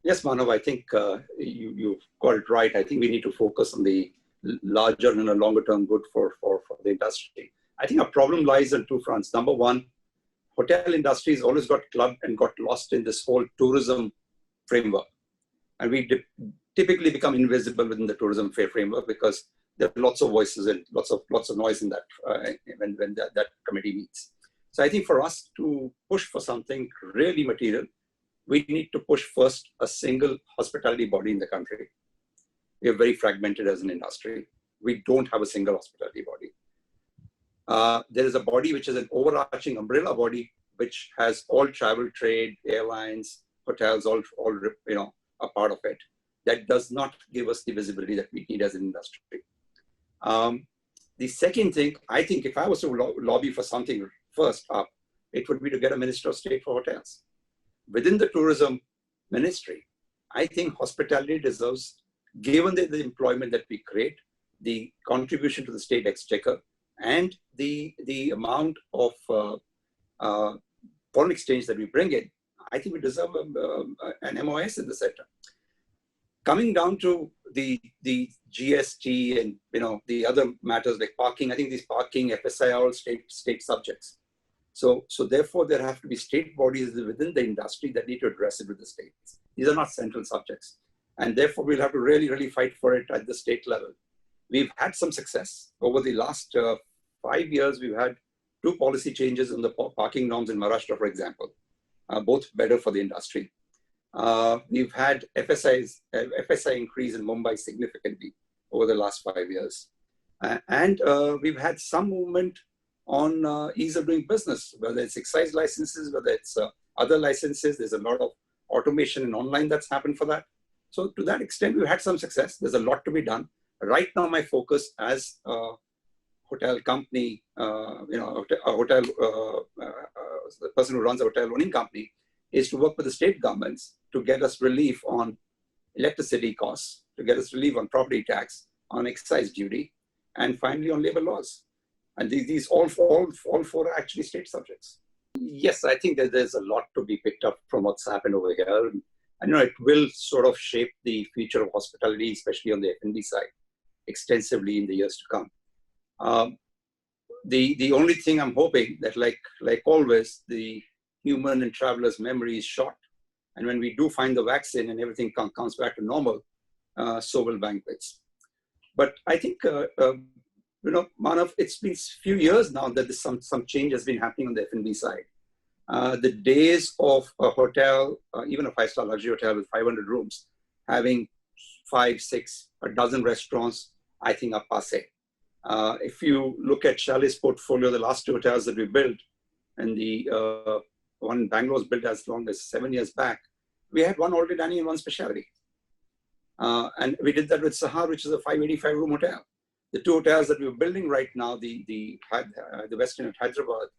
Yes, Manav, I think you got it right. I think we need to focus on the larger and a longer term good for the industry. I think our problem lies on two fronts. Number one, hotel industry has always got clubbed and got lost in this whole tourism framework. And we typically become invisible within the tourism framework because there are lots of voices and lots of noise in that when that committee meets. So I think for us to push for something really material, we need to push first a single hospitality body in the country. We are very fragmented as an industry. We don't have a single hospitality body. There is a body which is an overarching umbrella body, which has all travel, trade, airlines, hotels, all a part of it. That does not give us the visibility that we need as an industry. The second thing, I think if I was to lobby for something first up, it would be to get a Minister of State for hotels. Within the tourism ministry, I think hospitality deserves, given the employment that we create, the contribution to the state exchequer, and the amount of foreign exchange that we bring in, I think we deserve an MOS in the sector. Coming down to the GST and the other matters like parking, I think these parking, FSI are all state subjects. So therefore, there have to be state bodies within the industry that need to address it with the states. These are not central subjects. And therefore, we'll have to really, really fight for it at the state level. We've had some success. Over the last 5 years, we've had 2 policy changes in the parking norms in Maharashtra, for example, both better for the industry. We've had FSI increase in Mumbai significantly over the last 5 years. And we've had some movement on ease of doing business, whether it's excise licenses, whether it's other licenses. There's a lot of automation and online that's happened for that. So to that extent, we've had some success. There's a lot to be done. Right now, my focus as a hotel company, the person who runs a hotel owning company, is to work with the state governments to get us relief on electricity costs, to get us relief on property tax, on excise duty, and finally on labor laws. And these all four are actually state subjects. Yes, I think that there's a lot to be picked up from what's happened over here. And it will sort of shape the future of hospitality, especially on the F&B side, extensively in the years to come. The only thing I'm hoping that, like always, the human and travelers' memory is short. And when we do find the vaccine and everything comes back to normal, so will banquets. But I think, Manav, it's been a few years now that some change has been happening on the F&B side. The days of a hotel, even a 5-star luxury hotel with 500 rooms, having 5, 6, a dozen restaurants, I think are passé. If you look at Chalet's portfolio, the last 2 hotels that we built, and the one in Bangalore was built as long as 7 years back, we had 1 all-day dining and 1 specialty. And we did that with Sahar, which is a 585-room hotel. The 2 hotels that we're building right now, the Westin at Hyderabad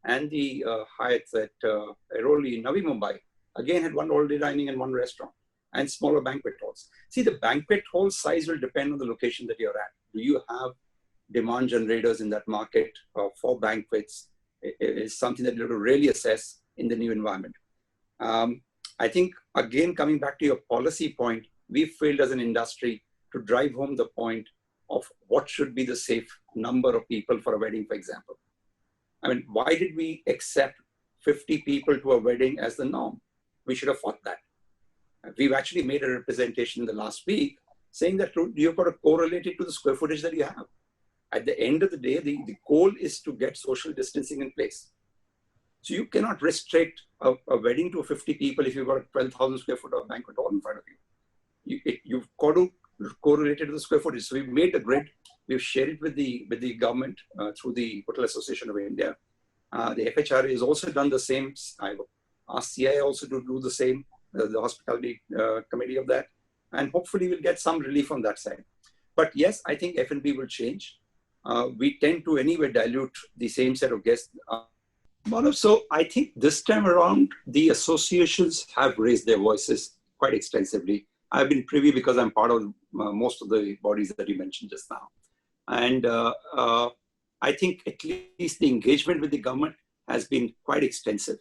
and the Hyatt at Airoli in Navi Mumbai, again had 1 all-day dining and 1 restaurant, and smaller banquet halls. See, the banquet hall size will depend on the location that you're at. Do you have demand generators in that market for banquets? Is something that you have to really assess in the new environment. I think, again, coming back to your policy point, we failed as an industry to drive home the point of what should be the safe number of people for a wedding, for example. I mean, why did we accept 50 people to a wedding as the norm? We should have fought that. We've actually made a representation in the last week saying that you've got to correlate it to the square footage that you have. At the end of the day, the goal is to get social distancing in place. So you cannot restrict a wedding to 50 people if you've got a 12,000 square foot of banquet hall in front of you. You've got to correlate it to the square footage. So we've made a grid. We've shared it with the government through the Hotel Association of India. The FHRA has also done the same. I asked CI also to do the same, the hospitality committee of that. And hopefully we'll get some relief on that side. But yes, I think F&B will change. We tend to anyway dilute the same set of guests. So I think this time around, the associations have raised their voices quite extensively. I've been privy because I'm part of most of the bodies that you mentioned just now. And I think at least the engagement with the government has been quite extensive.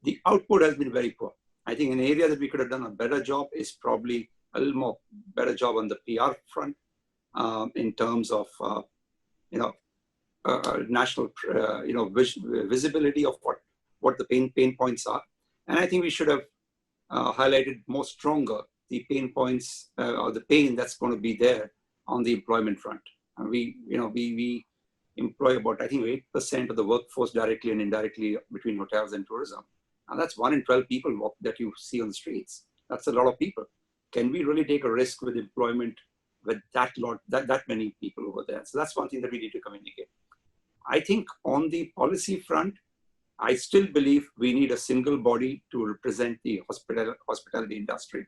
The output has been very poor. I think an area that we could have done a better job is probably a little more better job on the PR front in terms of, national, visibility of what the pain points are. And I think we should have highlighted more stronger the pain points or the pain that's going to be there on the employment front. And we employ about, I think, 8% of the workforce directly and indirectly between hotels and tourism. And that's 1 in 12 people that you see on the streets. That's a lot of people. Can we really take a risk with employment with that many people over there? So that's one thing that we need to communicate. I think on the policy front, I still believe we need a single body to represent the hospitality industry.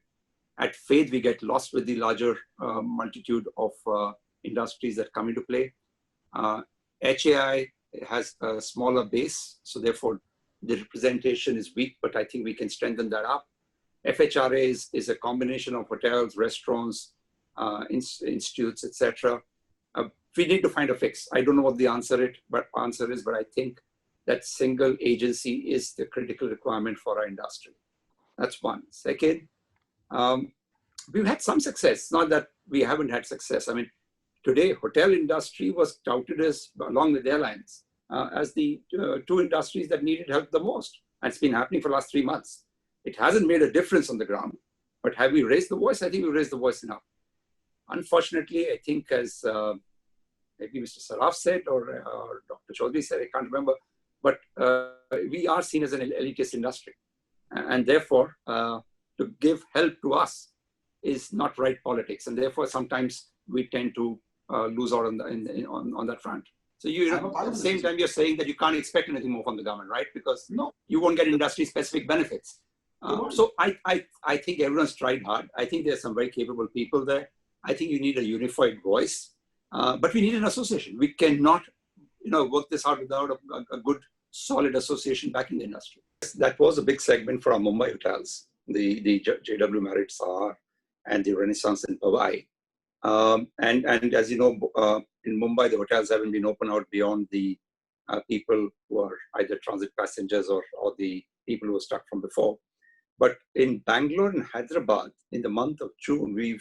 At Faith, we get lost with the larger multitude of industries that come into play. HAI has a smaller base, so therefore the representation is weak, but I think we can strengthen that up. FHRA is a combination of hotels, restaurants, institutes, etc. We need to find a fix. I don't know what the answer is, but I think that single agency is the critical requirement for our industry. That's one. Second, we've had some success. Not that we haven't had success. I mean, today, hotel industry was touted as, along with airlines, as the two industries that needed help the most. And it's been happening for the last 3 months. It hasn't made a difference on the ground, but have we raised the voice? I think we raised the voice enough. Unfortunately, I think as maybe Mr. Saraf said or Dr. Chaudhary said, I can't remember, but we are seen as an elitist industry. And therefore, to give help to us is not right politics. And therefore, sometimes we tend to lose out on that front. So at the same time, you're saying that you can't expect anything more from the government, right? Because you won't get industry-specific benefits. So I think everyone's tried hard. I think there's some very capable people there. I think you need a unified voice, but we need an association. We cannot, work this out without a good, solid association back in the industry. That was a big segment for our Mumbai hotels, the JW Marriott Sahar and the Renaissance in Powai. And as you know, in Mumbai, the hotels haven't been open out beyond the people who are either transit passengers or the people who were stuck from before. But in Bangalore and Hyderabad, in the month of June, we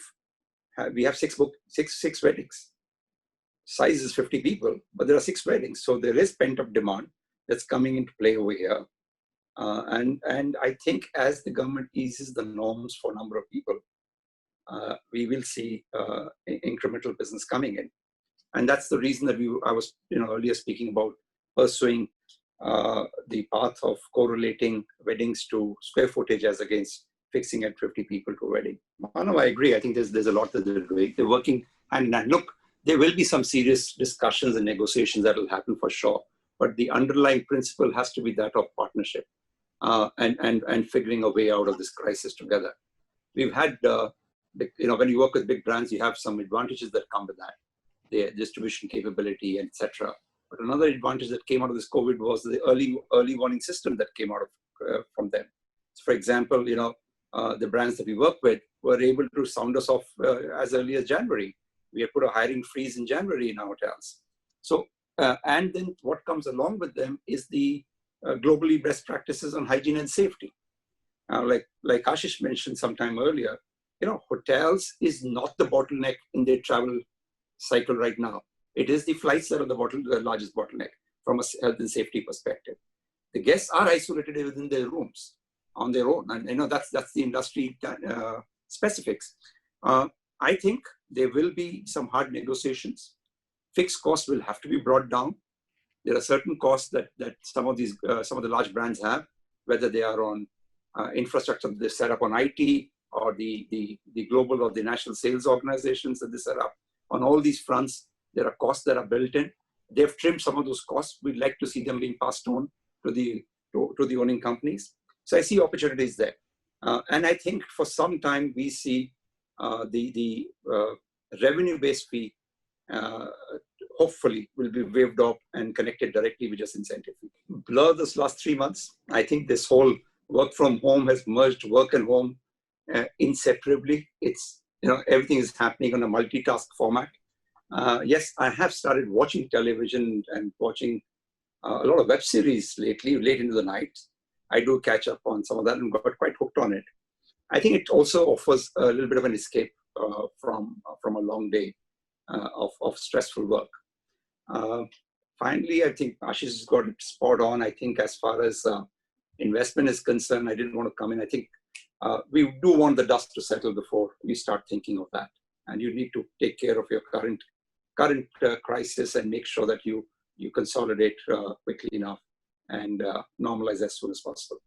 have six weddings. Size is 50 people, but there are 6 weddings. So there is pent-up demand that's coming into play over here. And I think as the government eases the norms for a number of people, we will see incremental business coming in. And that's the reason that I was earlier speaking about pursuing the path of correlating weddings to square footage as against fixing at 50 people to a wedding. Manav, I agree. I think there's a lot that they're doing. They're working hand in hand. Look, there will be some serious discussions and negotiations that will happen for sure. But the underlying principle has to be that of partnership and figuring a way out of this crisis together. We've had, when you work with big brands, you have some advantages that come with that, their distribution capability, etc. But another advantage that came out of this COVID was the early warning system that came out of from them. So for example, the brands that we work with were able to sound us off as early as January. We had put a hiring freeze in January in our hotels. So, and then what comes along with them is the globally best practices on hygiene and safety. Like Ashish mentioned sometime earlier, hotels is not the bottleneck in their travel cycle right now. It is the flights that are the largest bottleneck from a health and safety perspective. The guests are isolated within their rooms on their own, and that's the industry specifics. I think there will be some hard negotiations. Fixed costs will have to be brought down. There are certain costs that some of the large brands have, whether they are on infrastructure they set up on IT or the global or the national sales organizations that they set up. On all these fronts, there are costs that are built in. They've trimmed some of those costs. We'd like to see them being passed on to the owning companies. So I see opportunities there. And I think for some time we see the revenue-based fee hopefully will be waived off and connected directly with just incentive fee. Blur this last 3 months. I think this whole work from home has merged work and home inseparably. It's, everything is happening on a multitask format. Yes, I have started watching television and watching a lot of web series lately, late into the night. I do catch up on some of that and got quite hooked on it. I think it also offers a little bit of an escape from a long day of stressful work. Finally, I think Ashish has got it spot on. I think as far as investment is concerned, I didn't want to come in. I think we do want the dust to settle before you start thinking of that. And you need to take care of your current crisis and make sure that you consolidate quickly enough and normalize as soon as possible.